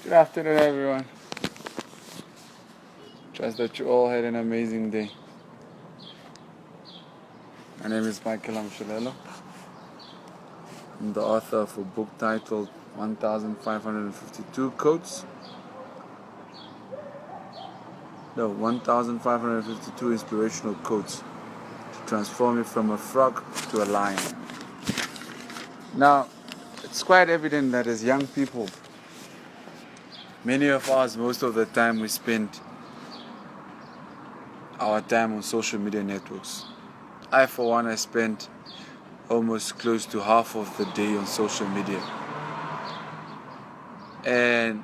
Good afternoon, everyone. Trust that you all had an amazing day. My name is Amushelelo. I'm the author of a book titled 1552 Quotes. No, 1552 Inspirational Quotes to transform you from a frog to a lion. Now, it's quite evident that as young people, many of us, most of the time, we spend our time on social media networks. I, for one, I spend almost close to half of the day on social media. And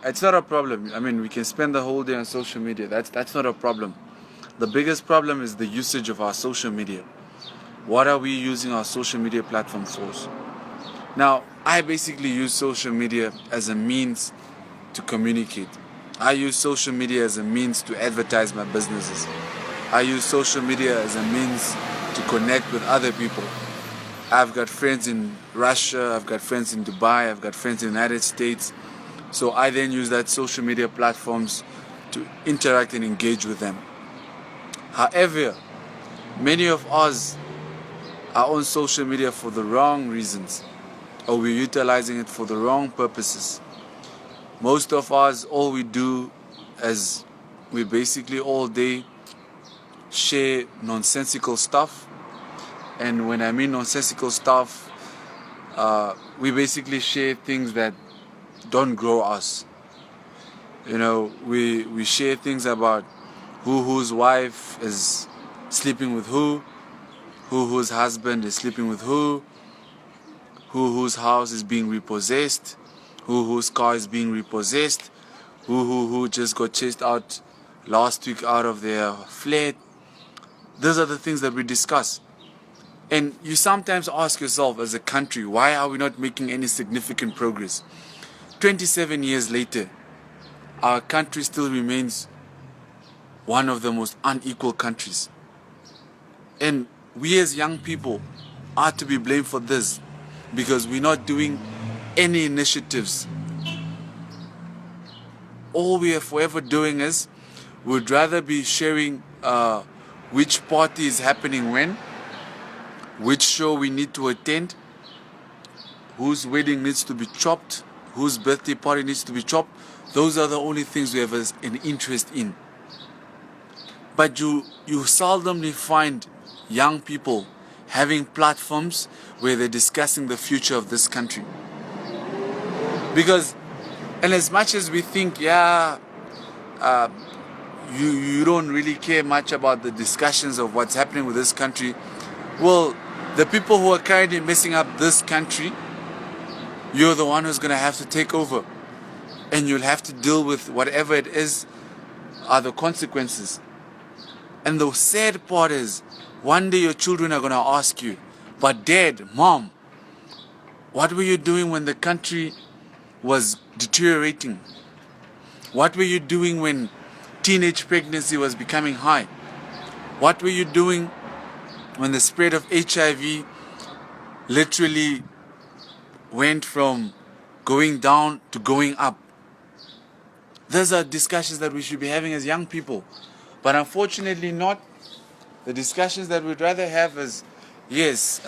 it's not a problem. I mean, we can spend the whole day on social media. That's not a problem. The biggest problem is the usage of our social media. What are we using our social media platform for? Now, I basically use social media as a means to communicate. I use social media as a means to advertise my businesses. I use social media as a means to connect with other people. I've got friends in Russia, I've got friends in Dubai, I've got friends in the United States. So I then use that social media platforms to interact and engage with them. However, many of us are on social media for the wrong reasons, or we're utilizing it for the wrong purposes. Most of us, all we do is we basically all day share nonsensical stuff. And when I mean nonsensical stuff, we basically share things that don't grow us. You know, we share things about whose wife is sleeping with whose husband is sleeping with whose house is being repossessed, whose car is being repossessed, who just got chased out last week out of their flat. Those are the things that we discuss. And you sometimes ask yourself, as a country, why are we not making any significant progress? 27 years later, our country still remains one of the most unequal countries. And we as young people are to be blamed for this, because we're not doing any initiatives. All we are forever doing is we'd rather be sharing which party is happening when, which show we need to attend, whose wedding needs to be chopped, whose birthday party needs to be chopped. Those are the only things we have an interest in. But you seldomly find young people having platforms where they're discussing the future of this country. Because, and as much as we think, you don't really care much about the discussions of what's happening with this country, well, the people who are currently messing up this country, you're the one who's going to have to take over. And you'll have to deal with whatever it is are the consequences. And the sad part is, one day your children are going to ask you, but Dad, Mom, what were you doing when the country was deteriorating? What were you doing when teenage pregnancy was becoming high? What were you doing when the spread of HIV literally went from going down to going up? Those are discussions that we should be having as young people. But unfortunately not. The discussions that we'd rather have is, yes,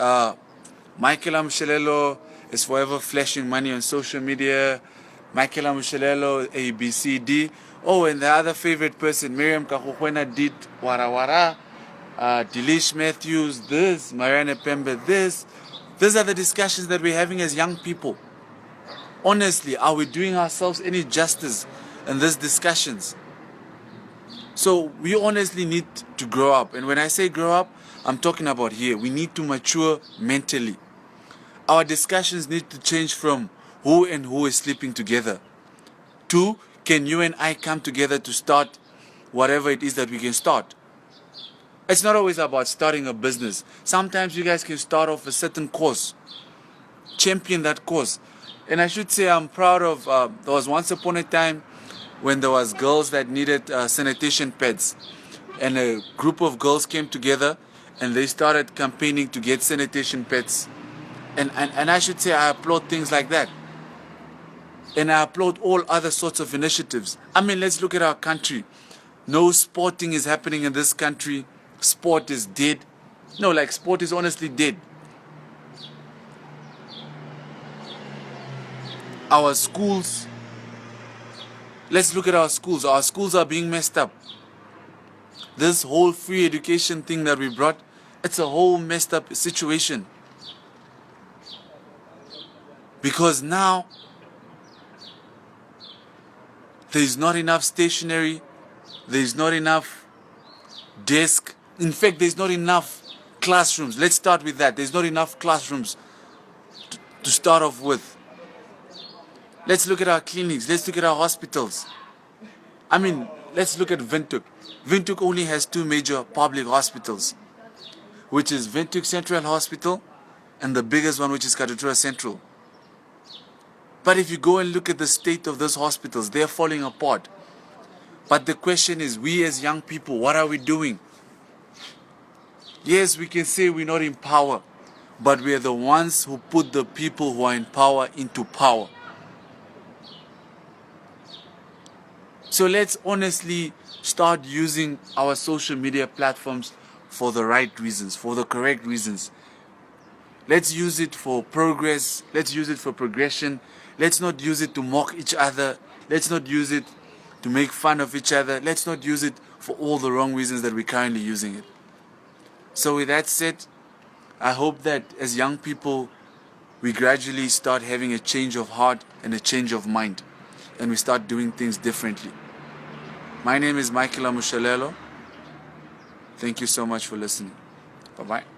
Amushelelo is forever flashing money on social media. Amushelelo, A, B, C, D. Oh, and the other favorite person, Miriam Kahukwena, did Wara Wara. Delish Matthews, this, Mariana Pembe, this. These are the discussions that we're having as young people. Honestly, are we doing ourselves any justice in these discussions? So we honestly need to grow up. And when I say grow up, I'm talking about here. We need to mature mentally. Our discussions need to change from who and who is sleeping together to, can you and I come together to start whatever it is that we can start? It's not always about starting a business. Sometimes you guys can start off a certain cause. Champion that cause. And I should say I'm proud of, there was once upon a time when there was girls that needed sanitation pads. And a group of girls came together and they started campaigning to get sanitation pads. And I should say I applaud things like that. And I applaud all other sorts of initiatives. I mean, let's look at our country. No sporting is happening in this country. Sport is dead. No, like sport is honestly dead. Our schools, let's look at our schools. Our schools are being messed up. This whole free education thing that we brought, it's a whole messed up situation. Because now, there's not enough stationery, there's not enough desk. In fact, there's not enough classrooms. Let's start with that. There's not enough classrooms to start off with. Let's look at our clinics. Let's look at our hospitals. I mean, let's look at Windhoek. Windhoek only has two major public hospitals, which is Windhoek Central Hospital and the biggest one, which is Katutura Central. But if you go and look at the state of those hospitals, they're falling apart. But the question is, we as young people, what are we doing? Yes, we can say we're not in power, but we are the ones who put the people who are in power into power. So let's honestly start using our social media platforms for the right reasons, for the correct reasons. Let's use it for progress. Let's use it for progression. Let's not use it to mock each other. Let's not use it to make fun of each other. Let's not use it for all the wrong reasons that we're currently using it. So with that said, I hope that as young people, we gradually start having a change of heart and a change of mind, and we start doing things differently. My name is Amushelelo. Thank you so much for listening. Bye-bye.